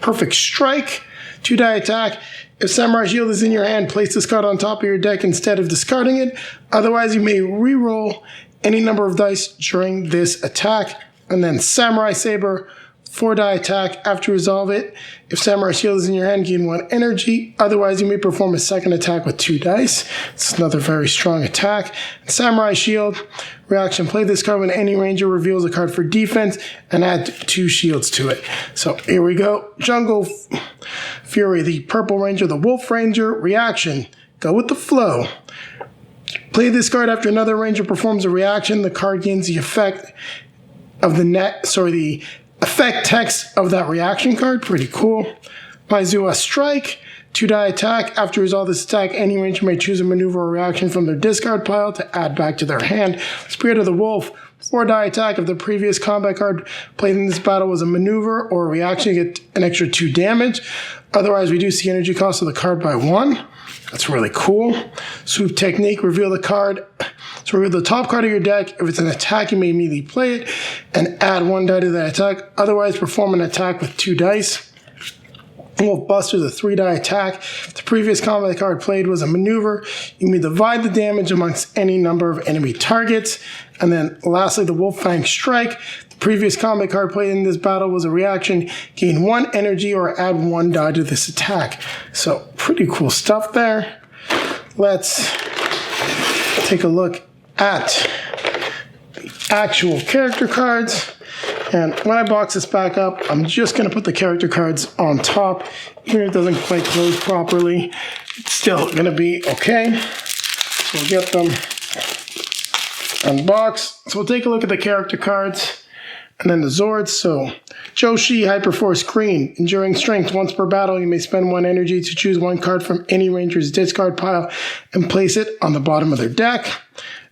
Perfect Strike. 2-die attack. If Samurai Shield is in your hand, place this card on top of your deck instead of discarding it. Otherwise, you may re-roll any number of dice during this attack. And then Samurai Saber, 4-die attack. After you resolve it, if Samurai Shield is in your hand, gain 1 energy. Otherwise, you may perform a second attack with 2 dice. It's another very strong attack. And Samurai Shield, reaction, play this card when any ranger reveals a card for defense and add 2 shields to it. So here we go. Jungle Fury, the Purple Ranger, the Wolf Ranger, reaction, go with the flow. Play this card after another ranger performs a reaction. The card gains the effect of the effect text of that reaction card. Pretty cool. Paizua Strike, 2-die attack. After you resolve this attack, any ranger may choose a maneuver or reaction from their discard pile to add back to their hand. Spirit of the Wolf, 4-die attack. If the previous combat card played in this battle was a maneuver or a reaction, you get an extra 2 damage. Otherwise, reduce the energy cost of the card by 1. That's really cool. Swoop Technique, reveal the card. So reveal the top card of your deck. If it's an attack, you may immediately play it and add 1 die to that attack. Otherwise, perform an attack with 2 dice. Wolf Buster, the 3-die attack. If the previous combat card played was a maneuver, you may divide the damage amongst any number of enemy targets. And then lastly, the Wolf Fang Strike. The previous combat card played in this battle was a reaction. Gain 1 energy or add 1 die to this attack. So pretty cool stuff there. Let's take a look at the actual character cards. And when I box this back up, I'm just going to put the character cards on top. Even if it doesn't quite close properly, it's still going to be okay. So we'll get them unboxed. So we'll take a look at the character cards and then the Zords. So Joshi, Hyperforce Green, Enduring Strength. Once per battle, you may spend 1 energy to choose 1 card from any ranger's discard pile and place it on the bottom of their deck.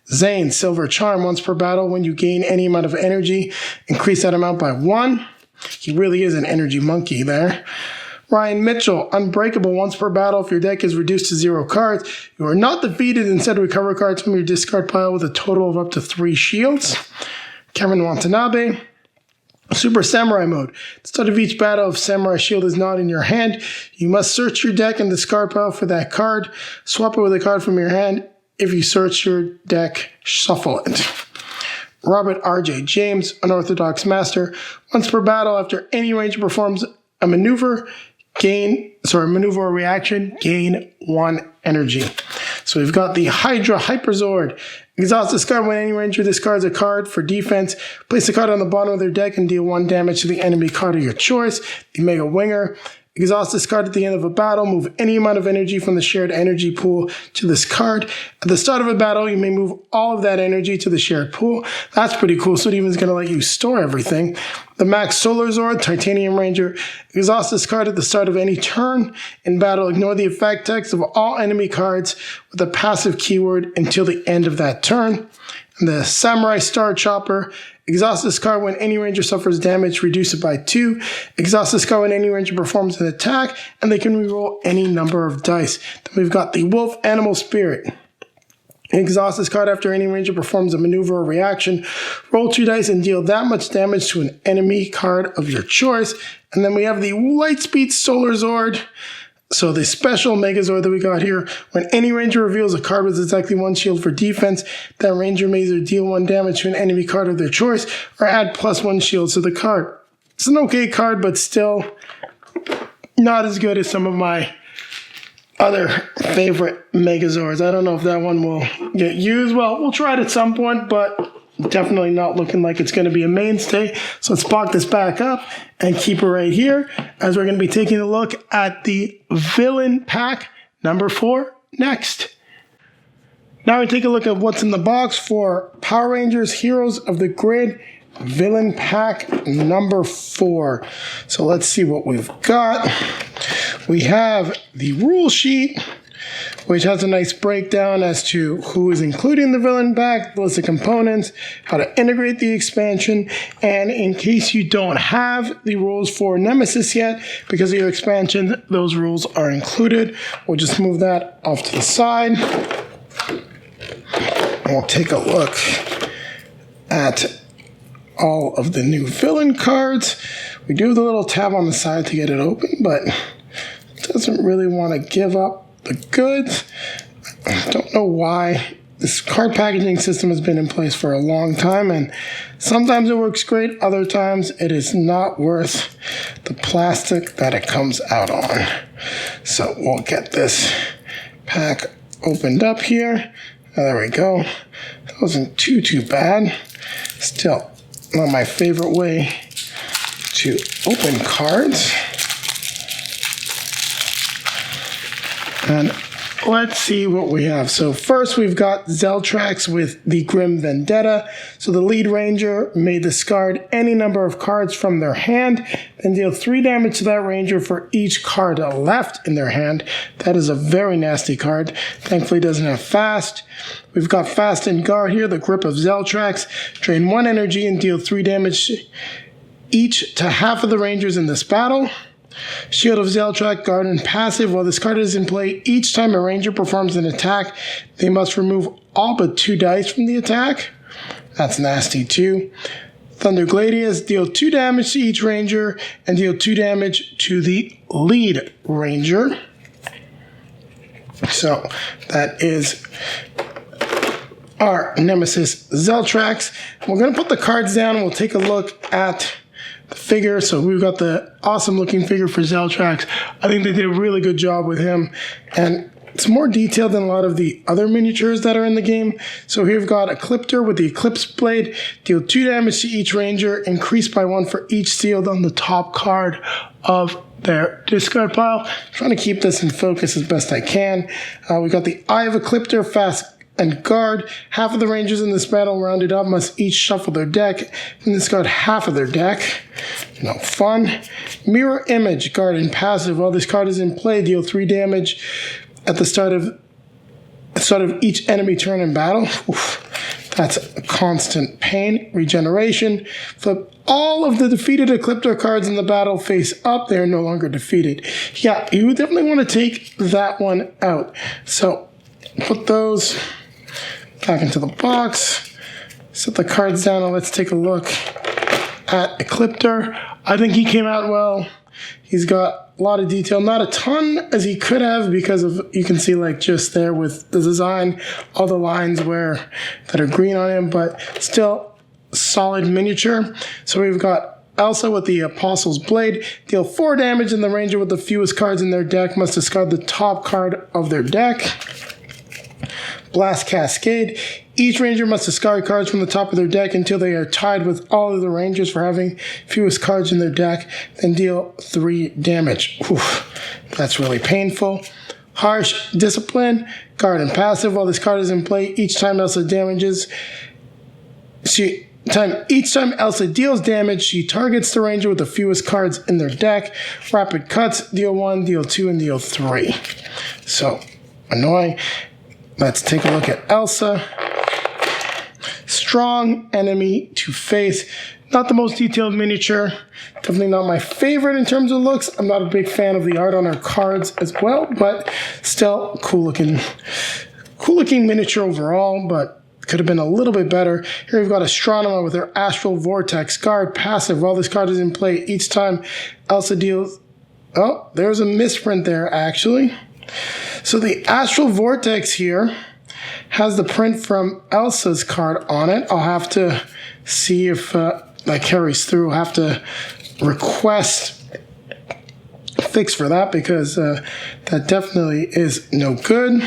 Zane, Silver Charm, once per battle, when you gain any amount of energy, increase that amount by 1. He really is an energy monkey there. Ryan Mitchell, Unbreakable, once per battle, if your deck is reduced to 0 cards, you are not defeated, instead recover cards from your discard pile with a total of up to 3 shields. Kevin Watanabe, Super Samurai Mode. At the start of each battle, if Samurai Shield is not in your hand, you must search your deck and discard pile for that card. Swap it with a card from your hand. If you search your deck, shuffle it. Robert R.J. James, Unorthodox Master. Once per battle, after any ranger performs a maneuver, maneuver or reaction, gain 1 energy. So we've got the Hydra Hyperzord. Exhaust this card when any ranger discards a card for defense. Place the card on the bottom of their deck and deal 1 damage to the enemy card of your choice. The Mega Winger. Exhaust this card at the end of a battle. Move any amount of energy from the shared energy pool to this card. At the start of a battle, you may move all of that energy to the shared pool. That's pretty cool. So it even is going to let you store everything. The Max Solar Zord, Titanium Ranger. Exhaust this card at the start of any turn in battle. Ignore the effect text of all enemy cards with a passive keyword until the end of that turn. And the Samurai Star Chopper. Exhaust this card when any ranger suffers damage, reduce it by 2. Exhaust this card when any ranger performs an attack, and they can reroll any number of dice. Then we've got the Wolf Animal Spirit. Exhaust this card after any ranger performs a maneuver or reaction. Roll 2 dice and deal that much damage to an enemy card of your choice. And then we have the Lightspeed Solar Zord. So the special Megazord that we got here, when any ranger reveals a card with exactly 1 shield for defense, that ranger may either deal 1 damage to an enemy card of their choice or add +1 shields to the card. It's an okay card, but still not as good as some of my other favorite Megazords. I don't know if that one will get used. Well, we'll try it at some point, but definitely not looking like it's going to be a mainstay. So let's box this back up and keep it right here, as we're going to be taking a look at the Villain Pack number 4 next. Now we take a look at what's in the box for Power Rangers Heroes of the Grid Villain Pack number 4. So let's see what we've got. We have the rule sheet, which has a nice breakdown as to who is included in the villain pack, the list of components, how to integrate the expansion, and in case you don't have the rules for Nemesis yet, because of your expansion, those rules are included. We'll just move that off to the side. And we'll take a look at all of the new villain cards. We do have the little tab on the side to get it open, but doesn't really want to give up the goods. I don't know why. This card packaging system has been in place for a long time, and sometimes it works great, other times it is not worth the plastic that it comes out on. So we'll get this pack opened up here. There we go. That wasn't too bad. Still not my favorite way to open cards. And let's see what we have. So first we've got Zeltrax with the Grim Vendetta. So the lead ranger may discard any number of cards from their hand, then deal 3 damage to that ranger for each card left in their hand. That is a very nasty card. Thankfully it doesn't have fast. We've got Fast and Guard here, the Grip of Zeltrax. Drain 1 energy and deal 3 damage each to half of the rangers in this battle. Shield of Zeltrax, Guard, and Passive. While this card is in play, each time a ranger performs an attack, they must remove all but 2 dice from the attack. That's nasty too. Thunder Gladius, deal 2 damage to each ranger and deal 2 damage to the lead ranger. So that is our nemesis Zeltrax. We're going to put the cards down and we'll take a look at the figure. So we've got the awesome looking figure for Zeltrax. I think they did a really good job with him, and it's more detailed than a lot of the other miniatures that are in the game. So here we've got Ecliptor with the Eclipse Blade. Deal 2 damage to each ranger, increase by 1 for each sealed on the top card of their discard pile. I'm trying to keep this in focus as best I can. We've got the Eye of Ecliptor, Fast and Guard. Half of the rangers in this battle rounded up must each shuffle their deck and discard half of their deck. No fun. Mirror Image, Guard, and Passive. While this card is in play, deal 3 damage at the start of each enemy turn in battle. Oof, that's a constant pain. Regeneration. Flip all of the defeated Ecliptor cards in the battle face up. They are no longer defeated. Yeah, you would definitely want to take that one out. So put those back into the box. Set the cards down and let's take a look at Ecliptor. I think he came out well. He's got a lot of detail, not a ton as he could have, because of, you can see like just there with the design, all the lines that are green on him, but still solid miniature. So we've got Elsa with the Apostle's Blade. Deal 4 damage, and the ranger with the fewest cards in their deck must discard the top card of their deck. Blast Cascade. Each ranger must discard cards from the top of their deck until they are tied with all of the rangers for having fewest cards in their deck, then deal 3 damage. Oof, that's really painful. Harsh Discipline, Guard, and Passive. While this card is in play, each time Elsa deals damage, she targets the ranger with the fewest cards in their deck. Rapid Cuts, deal 1, deal 2, and deal 3. So, annoying. Let's take a look at Elsa. Strong enemy to face. Not the most detailed miniature. Definitely not my favorite in terms of looks. I'm not a big fan of the art on her cards as well, but still cool looking miniature overall, but could have been a little bit better. Here we've got Astronema with her Astral Vortex. Guard, Passive. While this card is in play, each time Elsa deals... Oh, there's a misprint there, actually. So the Astral Vortex here has the print from Elsa's card on it. I'll have to see if that carries through. I'll have to request a fix for that, because that definitely is no good.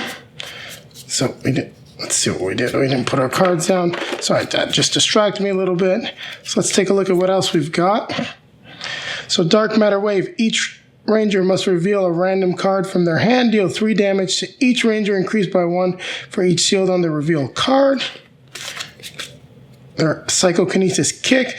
So we did. Let's see what we did. We didn't put our cards down. Sorry, that just distracted me a little bit. So let's take a look at what else we've got. So Dark Matter Wave. Each ranger must reveal a random card from their hand. Deal 3 damage to each ranger, increased by 1 for each sealed on the revealed card. Their Psychokinesis Kick.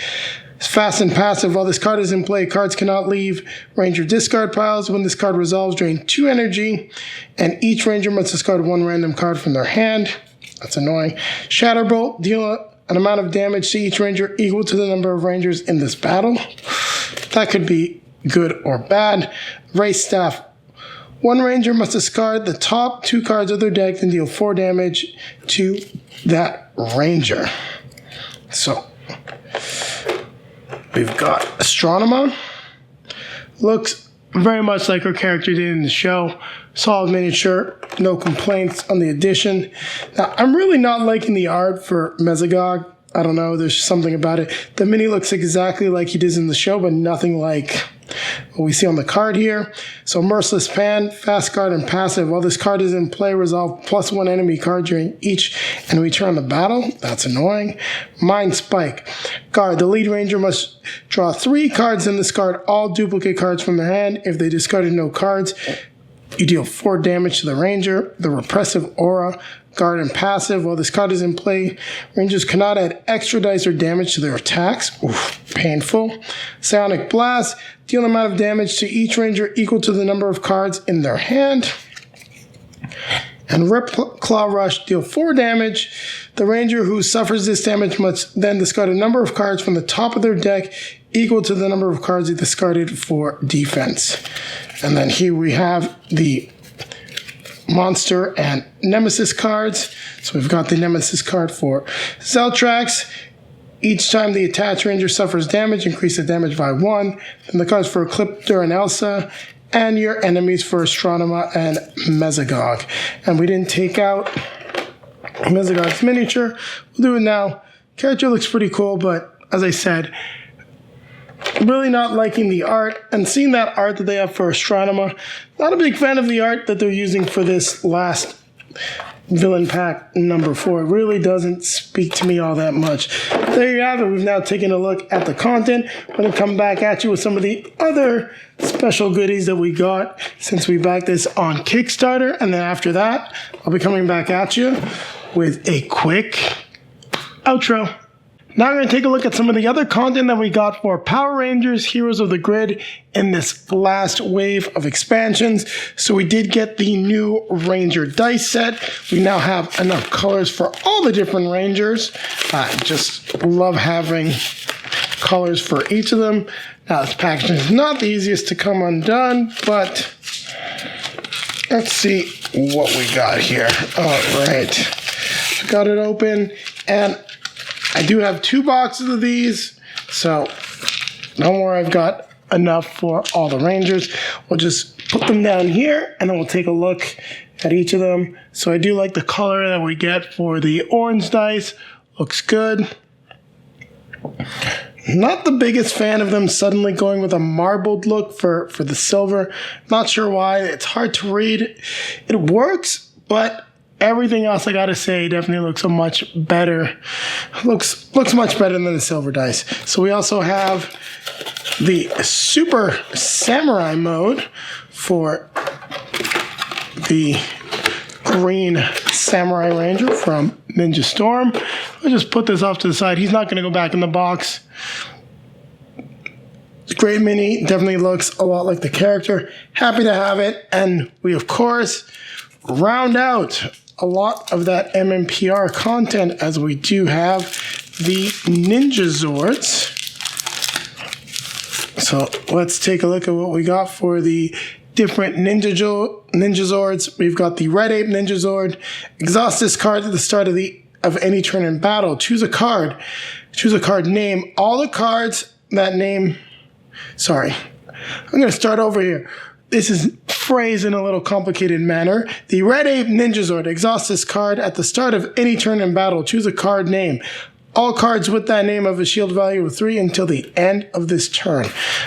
Fast and Passive. While this card is in play, cards cannot leave ranger discard piles. When this card resolves, drain 2 energy, and each ranger must discard 1 random card from their hand. That's annoying. Shatterbolt. Deal an amount of damage to each ranger equal to the number of rangers in this battle. That could be good or bad. Race Staff. 1 ranger must discard the top 2 cards of their deck and deal 4 damage to that ranger. So, we've got Astronema. Looks very much like her character did in the show. Solid miniature, no complaints on the addition. Now, I'm really not liking the art for Mesogog. I don't know, there's something about it. The mini looks exactly like he does in the show, but nothing like what we see on the card here. So Merciless Pan, fast card and passive. While this card is in play, resolve +1 enemy card during each enemy turn of battle. That's annoying. Mind Spike. Guard, the lead ranger must draw 3 cards and discard all duplicate cards from their hand. If they discarded no cards, you deal 4 damage to the ranger. The Repressive Aura. Guard and passive. While this card is in play, rangers cannot add extra dice or damage to their attacks. Oof, painful. Psionic Blast. Deal an amount of damage to each ranger equal to the number of cards in their hand. And Rip Claw Rush. Deal 4 damage. The ranger who suffers this damage must then discard a number of cards from the top of their deck equal to the number of cards they discarded for defense. And then here we have the Monster and Nemesis cards. So we've got the Nemesis card for Zeltrax. Each time the attached ranger suffers damage, increase the damage by 1. And the cards for Ecliptor and Elsa. And your enemies for Astronema and Mesogog. And we didn't take out Mesogog's miniature. We'll do it now. Character looks pretty cool, but as I said, really not liking the art, and seeing that art that they have for Astronema. Not a big fan of the art that they're using for this last villain pack number 4. It really doesn't speak to me all that much. There you have it. We've now taken a look at the content. I'm going to come back at you with some of the other special goodies that we got since we backed this on Kickstarter, and then after that, I'll be coming back at you with a quick outro. Now we're going to take a look at some of the other content that we got for Power Rangers Heroes of the Grid in this last wave of expansions. So we did get the new Ranger dice set. We now have enough colors for all the different Rangers. I just love having colors for each of them. Now this packaging is not the easiest to come undone, but let's see what we got here. All right, got it open, and I do have 2 boxes of these, so don't worry, I've got enough for all the Rangers. We'll just put them down here, and then we'll take a look at each of them. So I do like the color that we get for the orange dice. Looks good. Not the biggest fan of them suddenly going with a marbled look for the silver. Not sure why. It's hard to read. It works, but everything else, I gotta say, definitely looks a much better. Looks much better than the silver dice. So we also have the Super Samurai mode for the green Samurai Ranger from Ninja Storm. I'll just put this off to the side. He's not gonna go back in the box. Great mini, definitely looks a lot like the character. Happy to have it. And we, of course, round out a lot of that MMPR content, as we do have the Ninja Zords. So let's take a look at what we got for the different Ninja Zords. We've got the Red Ape Ninja Zord. Exhaust this card at the start of any turn in battle. Choose a card. Choose a card. Name all the cards that name. Sorry, I'm going to start over here. This is phrased in a little complicated manner. The Red Ape Ninja Zord. Exhaust this card at the start of any turn in battle. Choose a card name. All cards with that name have a shield value of 3 until the end of this turn.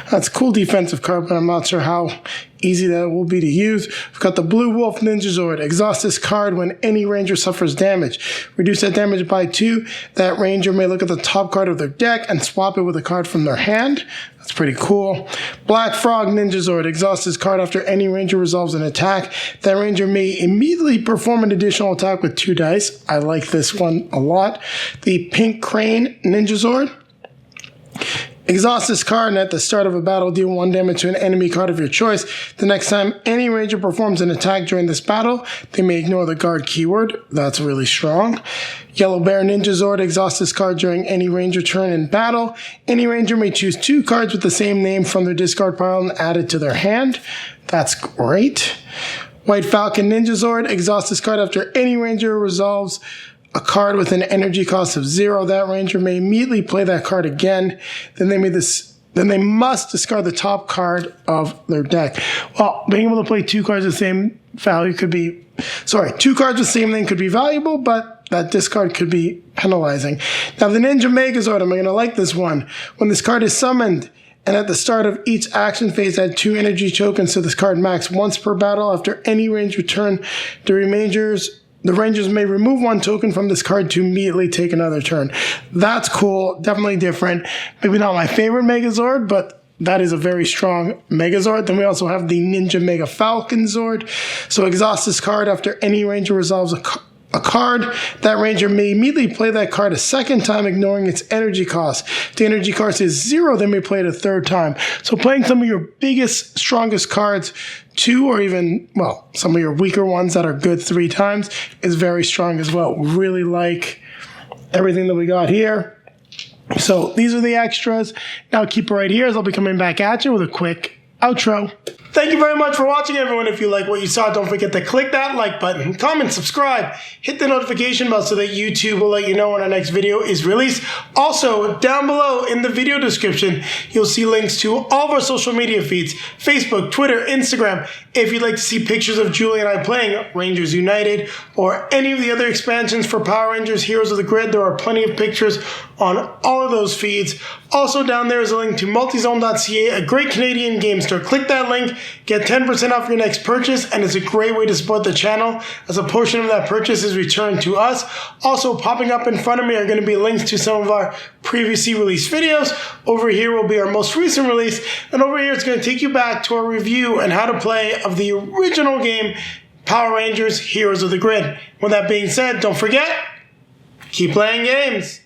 That's a cool defensive card, but I'm not sure how easy that will be to use. We've got the Blue Wolf Ninja Zord. Exhaust this card when any ranger suffers damage. Reduce that damage by 2. That ranger may look at the top card of their deck and swap it with a card from their hand. That's pretty cool. Black Frog Ninja Zord. Exhaust this card after any ranger resolves an attack. That ranger may immediately perform an additional attack with 2 dice. I like this one a lot. The Pink Crane Ninja Zord. Exhaust this card, and at the start of a battle, deal 1 damage to an enemy card of your choice. The next time any ranger performs an attack during this battle, they may ignore the guard keyword. That's really strong. Yellow Bear Ninja Zord. Exhaust this card during any ranger turn in battle. Any ranger may choose 2 cards with the same name from their discard pile and add it to their hand. That's great. White Falcon Ninja Zord. Exhaust this card after any ranger resolves a card with an energy cost of 0. That ranger may immediately play that card again. Then they may then they must discard the top card of their deck. Well, being able to play 2 cards of the same value could be, 2 cards of the same thing could be valuable, but that discard could be penalizing. Now, the Ninja Megazord, I'm going to like this one. When this card is summoned, and at the start of each action phase, add 2 energy tokens to this card max once per battle. After any Ranger turn, the Rangers may remove 1 token from this card to immediately take another turn. That's cool. Definitely different. Maybe not my favorite Megazord, but that is a very strong Megazord. Then we also have the Ninja Mega Falcon Zord. So exhaust this card after any Ranger resolves a card. That Ranger may immediately play that card a second time, ignoring its energy cost. If the energy cost is 0, they may play it a third time. So playing some of your biggest, strongest cards 2 or even, well, some of your weaker ones that are good 3 times is very strong as well. Really like everything that we got here. So these are the extras. Now keep it right here as I'll be coming back at you with a quick outro. Thank you very much for watching, everyone. If you like what you saw, don't forget to click that like button, comment, subscribe, hit the notification bell so that YouTube will let you know when our next video is released. Also, down below in the video description, you'll see links to all of our social media feeds, Facebook, Twitter, Instagram. If you'd like to see pictures of Julie and I playing Rangers United or any of the other expansions for Power Rangers Heroes of the Grid, there are plenty of pictures on all of those feeds. Also down there is a link to multizone.ca, a great Canadian game store. Click that link, get 10% off your next purchase, and it's a great way to support the channel as a portion of that purchase is returned to us. Also popping up in front of me are going to be links to some of our previously released videos. Over here will be our most recent release, and over here it's going to take you back to our review and how to play of the original game, Power Rangers Heroes of the Grid. With that being said, don't forget, keep playing games.